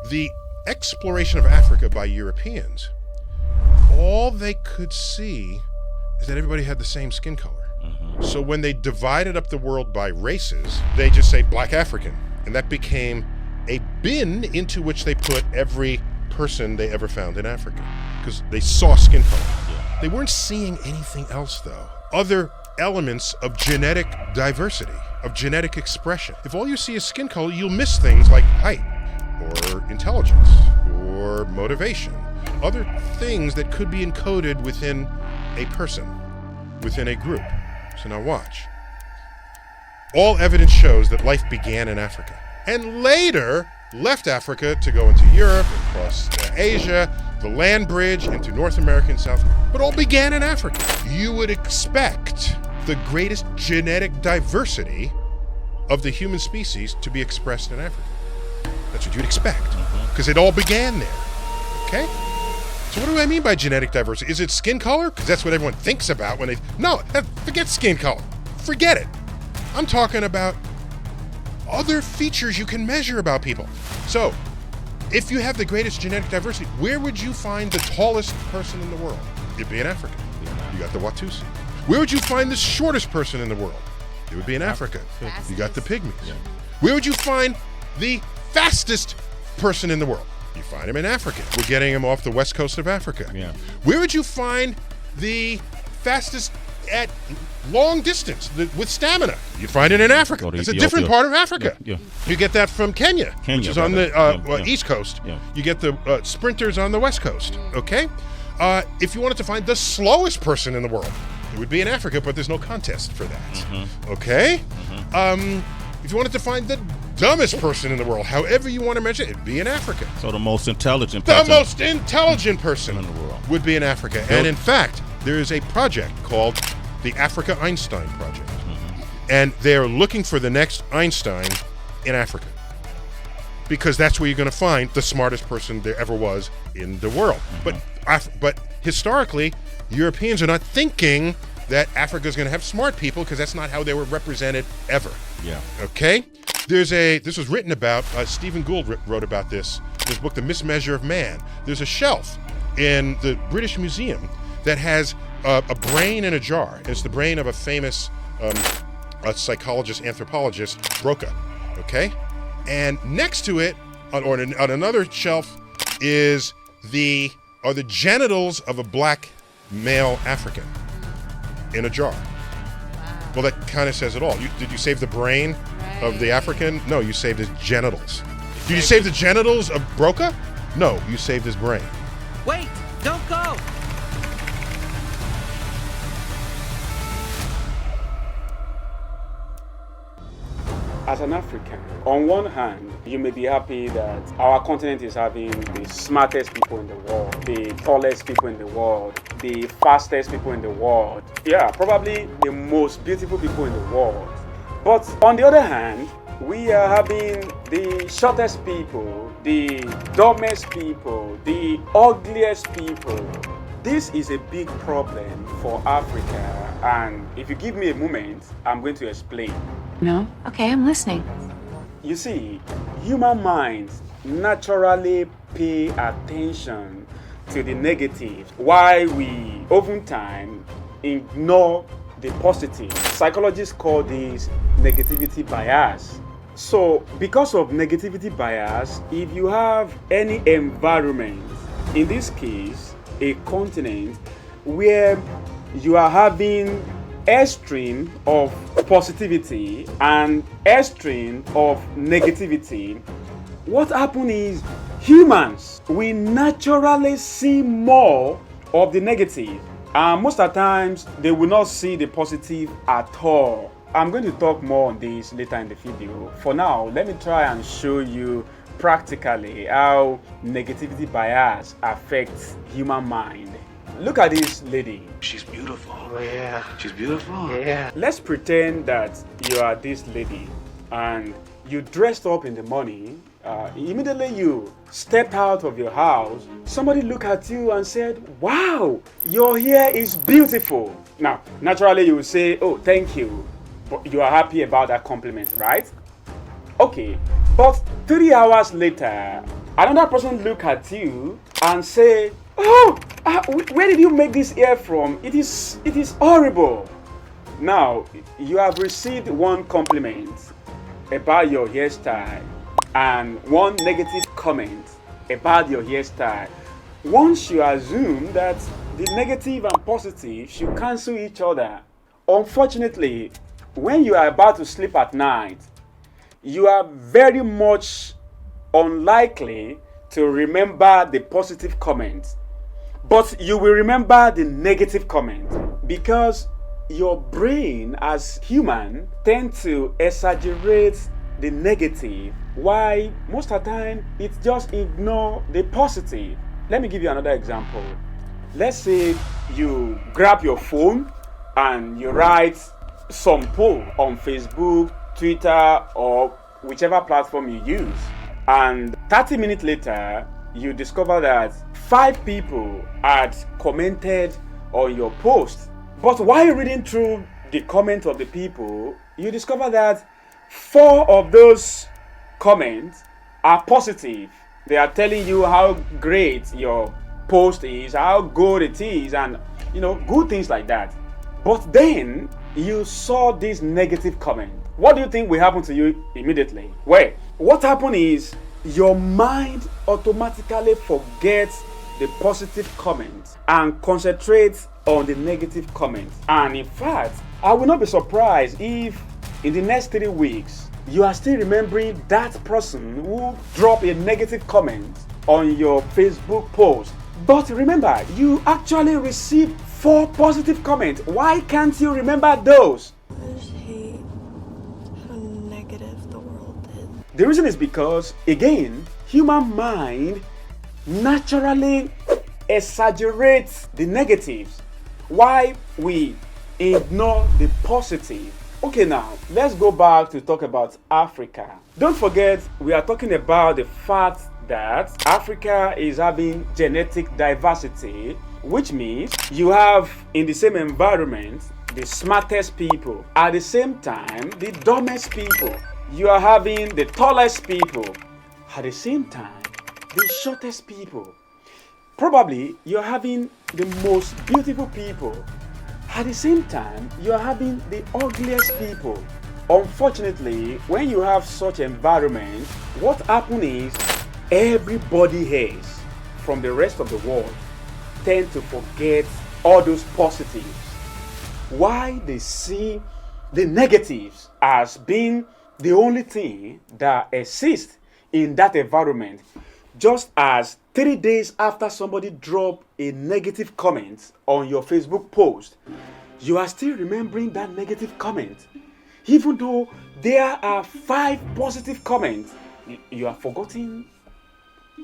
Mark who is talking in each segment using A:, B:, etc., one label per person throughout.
A: the exploration of Africa by Europeans, all they could see is that everybody had the same skin color. So when they divided up the world by races, they just say black African. And that became a bin into which they put every person they ever found in Africa, because they saw skin color. Yeah. They weren't seeing anything else, though. Other elements of genetic diversity, of genetic expression. If all you see is skin color, you'll miss things like height, or intelligence, or motivation. Other things that could be encoded within a person, within a group. So now watch. All evidence shows that life began in Africa, and later left Africa to go into Europe, across Asia, the land bridge into North America and South, but all began in Africa. You would expect the greatest genetic diversity of the human species to be expressed in Africa. That's what you'd expect, because it all began there, okay? So what do I mean by genetic diversity? Is it skin color? Because that's what everyone thinks about when they... No, forget skin color. Forget it. I'm talking about other features you can measure about people. So, if you have the greatest genetic diversity, where would you find the tallest person in the world? It'd be in Africa. You got the Watusi. Where would you find the shortest person in the world? It would be in Africa. You got the Pygmies. Yeah. Where would you find the fastest person in the world? You find him in Africa. We're getting him off the west coast of Africa. Yeah. Where would you find the fastest at long distance with stamina? You find it in Africa. It's a different part of Africa. Yeah. You get that from Kenya, which is on the east coast. Yeah. You get the sprinters on the west coast. Okay. If you wanted to find the slowest person in the world, it would be in Africa, but there's no contest for that. Okay. If you wanted to find the dumbest person in the world, however you want to measure it, it'd be in Africa.
B: So the most intelligent
A: person in the world would be in Africa. And in fact, there is a project called the Africa Einstein Project. And they're looking for the next Einstein in Africa, because that's where you're going to find the smartest person there ever was in the world. But historically, Europeans are not thinking that Africa is going to have smart people, because that's not how they were represented ever. Yeah. Okay? This was written about, Stephen Gould wrote about this in his book, The Mismeasure of Man. There's a shelf in the British Museum that has a brain in a jar. It's the brain of a famous psychologist, anthropologist, Broca. Okay? And next to it, on another shelf, are the genitals of a black male African in a jar. Wow. Well, that kind of says it all. Did you save the brain of the African? No, you saved his genitals. Did you save the genitals of Broca? No, you saved his brain.
C: Wait, don't go!
D: As an African, on one hand, you may be happy that our continent is having the smartest people in the world, the tallest people in the world, the fastest people in the world. Yeah, probably the most beautiful people in the world. But on the other hand, we are having the shortest people, the dumbest people, the ugliest people. This is a big problem for Africa, and if you give me a moment, I'm going to explain.
E: No? Okay, I'm listening.
D: You see, human minds naturally pay attention to the negative, while we oftentimes ignore the positive. Psychologists call this negativity bias. So, because of negativity bias, if you have any environment, in this case, a continent, where you are having extreme of positivity and extreme of negativity, what happens is humans, we naturally see more of the negative, and most of the times they will not see the positive at all. I'm going to talk more on this later in the video. For now, let me try and show you practically how negativity bias affects human mind. Look at this lady.
F: She's beautiful. Oh, yeah. She's beautiful.
D: Yeah. Let's pretend that you are this lady and you dressed up in the morning. Immediately you stepped out of your house. Somebody looked at you and said, "Wow, your hair is beautiful." Now, naturally you will say, "Oh, thank you." But you are happy about that compliment, right? Okay. But 3 hours later, Another person look at you and say, "Oh, where did you make this hair from? It is horrible." Now, you have received one compliment about your hairstyle and one negative comment about your hairstyle. Once you assume that the negative and positive should cancel each other, unfortunately, when you are about to sleep at night, you are very much unlikely to remember the positive comment, but you will remember the negative comment, because your brain as human tend to exaggerate the negative, while most of the time it just ignore the positive. Let me give you another example. Let's say you grab your phone and you write some post on Facebook, Twitter, or whichever platform you use, and 30 minutes later you discover that 5 people had commented on your post. But while reading through the comments of the people, you discover that 4 of those comments are positive. They are telling you how great your post is, how good it is, and good things like that. But then you saw this negative comment. What do you think will happen to you immediately? Well, what happened is your mind automatically forgets the positive comment and concentrates on the negative comment. And in fact, I will not be surprised if in the next 3 weeks you are still remembering that person who dropped a negative comment on your Facebook post. But remember, you actually received 4 positive comments. Why can't you remember those?
B: I just hate how negative the world is.
D: The reason is because, again, human mind naturally exaggerates the negatives, why we ignore the positive. Okay, now let's go back to talk about Africa. Don't forget, we are talking about the fact that Africa is having genetic diversity, which means you have in the same environment the smartest people, at the same time the dumbest people. You are having the tallest people, at the same time the shortest people. Probably you're having the most beautiful people, at the same time you are having the ugliest people. Unfortunately, when you have such environment, what happens is everybody else from the rest of the world tend to forget all those positives. Why they see the negatives as being the only thing that exists in that environment. Just as 3 days after somebody dropped a negative comment on your Facebook post, you are still remembering that negative comment. Even though there are 5 positive comments, you are forgetting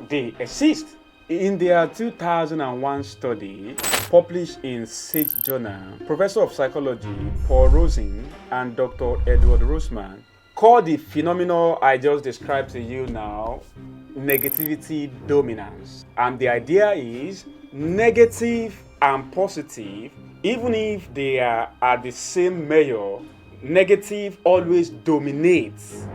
D: they exist. In their 2001 study published in Sage Journal, Professor of Psychology Paul Rosen and Dr. Edward Roseman called the phenomenon I just described to you now negativity dominance. And the idea is negative and positive, even if they are at the same measure, negative always dominates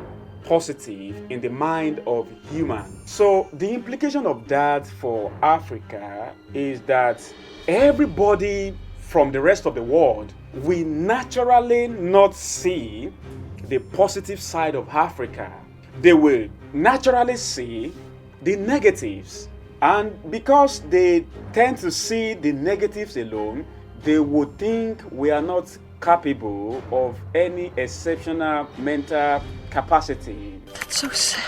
D: positive in the mind of human. So the implication of that for Africa is that everybody from the rest of the world will naturally not see the positive side of Africa. They will naturally see the negatives, and because they tend to see the negatives alone, they would think we are not capable of any exceptional mental capacity.
B: That's so sad.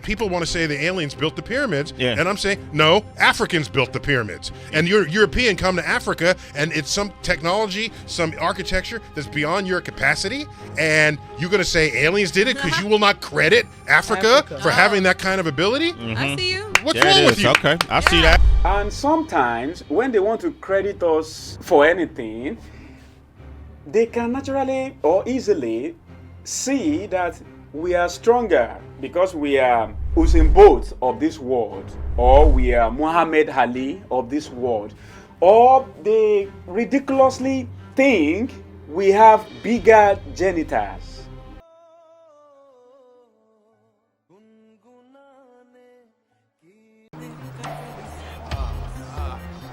A: People want to say the aliens built the pyramids,
G: Yeah.
A: and I'm saying, no, Africans built the pyramids. And you're European come to Africa, and it's some technology, some architecture that's beyond your capacity, and you're going to say aliens did it because you will not credit Africa for having that kind of ability?
H: I see you.
A: What's
G: There
A: wrong
G: it
A: with
G: is.
A: you?
G: Okay, I see that.
D: And sometimes when they want to credit us for anything, they can naturally or easily see that we are stronger because we are Usain Bolt of this world, or we are Muhammad Ali of this world, or they ridiculously think we have bigger genitals.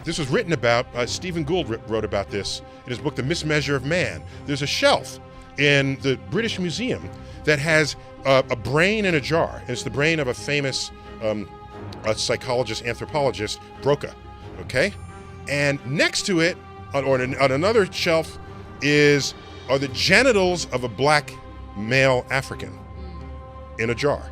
A: This was written about, Stephen Gould wrote about this in his book, The Mismeasure of Man. There's a shelf in the British Museum that has a brain in a jar. And it's the brain of a famous a psychologist, anthropologist, Broca, okay? And next to it, on another shelf, are the genitals of a black male African in a jar.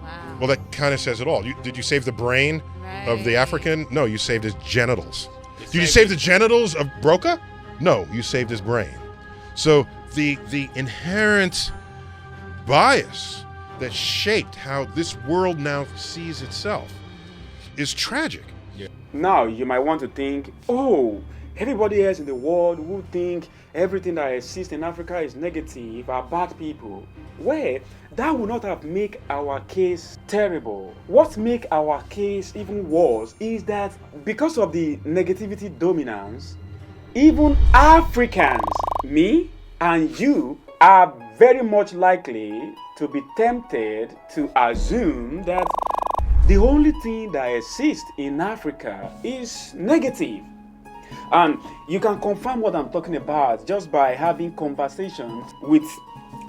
G: Wow.
A: Well, that kind of says it all. Did you save the brain of the African? No, you saved his genitals. Did you save the genitals of Broca? No, you saved his brain. So the inherent bias that shaped how this world now sees itself is tragic.
D: Now you might want to think, oh, everybody else in the world who think everything that exists in Africa is negative are bad people. Well, that would not have made our case terrible. What makes our case even worse is that because of the negativity dominance, even Africans, me and you, are very much likely to be tempted to assume that the only thing that exists in Africa is negative. And you can confirm what I'm talking about just by having conversations with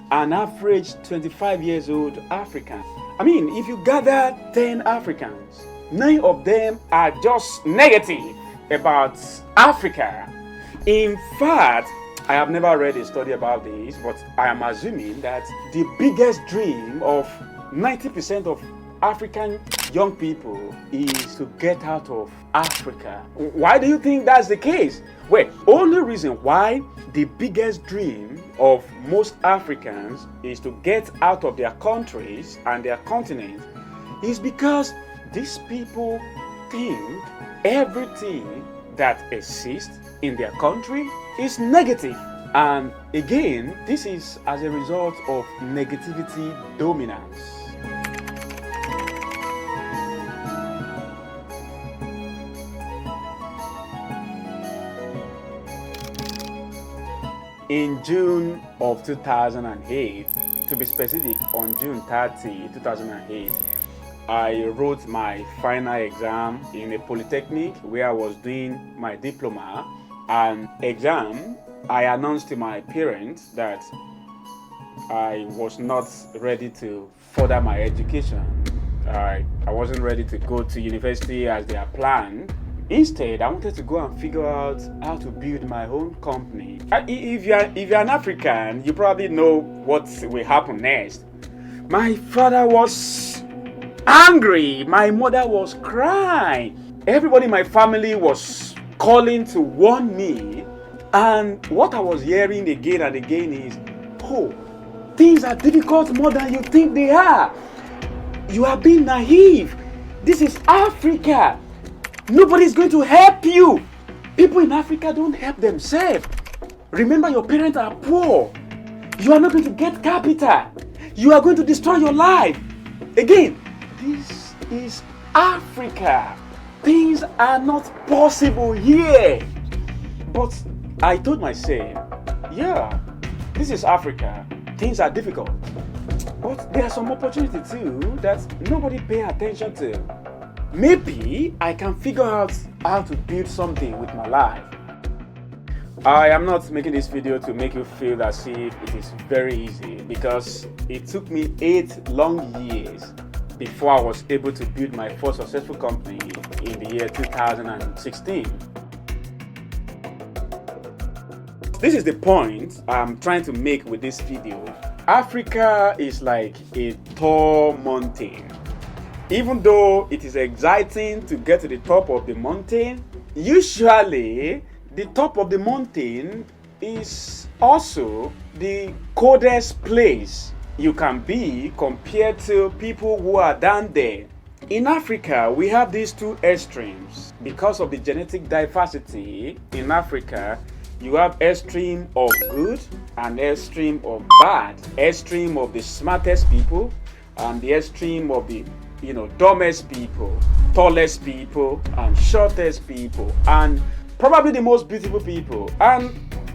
D: an average 25 years old African. I mean, if you gather 10 Africans, 9 of them are just negative about Africa. In fact, I have never read a study about this, but I am assuming that the biggest dream of 90% of African young people is to get out of Africa. Why do you think that's the case? Well, only reason why the biggest dream of most Africans is to get out of their countries and their continent is because these people think everything that exists in their country is negative. And again, this is as a result of negativity dominance. In June of 2008, to be specific, on June 30, 2008, I wrote my final exam in a polytechnic where I was doing my diploma. And exam, I announced to my parents that I was not ready to further my education. I wasn't ready to go to university as they had planned. Instead, I wanted to go and figure out how to build my own company. If you're an African, you probably know what will happen next. My father was angry. My mother was crying. Everybody in my family was calling to warn me. And what I was hearing again and again is, oh, things are difficult more than you think they are. You are being naive. This is Africa. Nobody's going to help you. People in Africa don't help themselves. Remember, your parents are poor. You are not going to get capital. You are going to destroy your life. Again, this is Africa. Things are not possible here. But I told myself, yeah, this is Africa. Things are difficult. But there are some opportunities too that nobody pays attention to. Maybe I can figure out how to build something with my life. I am not making this video to make you feel as if it is very easy, because it took me 8 long years before I was able to build my first successful company in the year 2016. This is the point I'm trying to make with this video. Africa is like a tall mountain. Even though it is exciting to get to the top of the mountain, usually the top of the mountain is also the coldest place you can be compared to people who are down there. In Africa, we have these two extremes. Because of the genetic diversity in Africa, you have extreme of good and extreme of bad. Extreme of the smartest people and the extreme of the dumbest people, tallest people, and shortest people, and probably the most beautiful people, and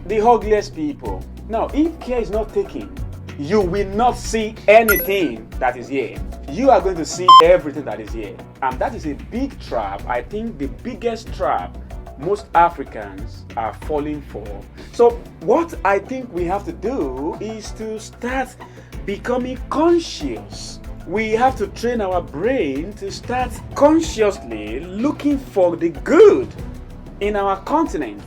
D: the ugliest people. Now, if care is not taken, you will not see anything that is here. You are going to see everything that is here. And that is a big trap. I think the biggest trap most Africans are falling for. So what I think we have to do is to start becoming conscious. We have to train our brain to start consciously looking for the good in our continent.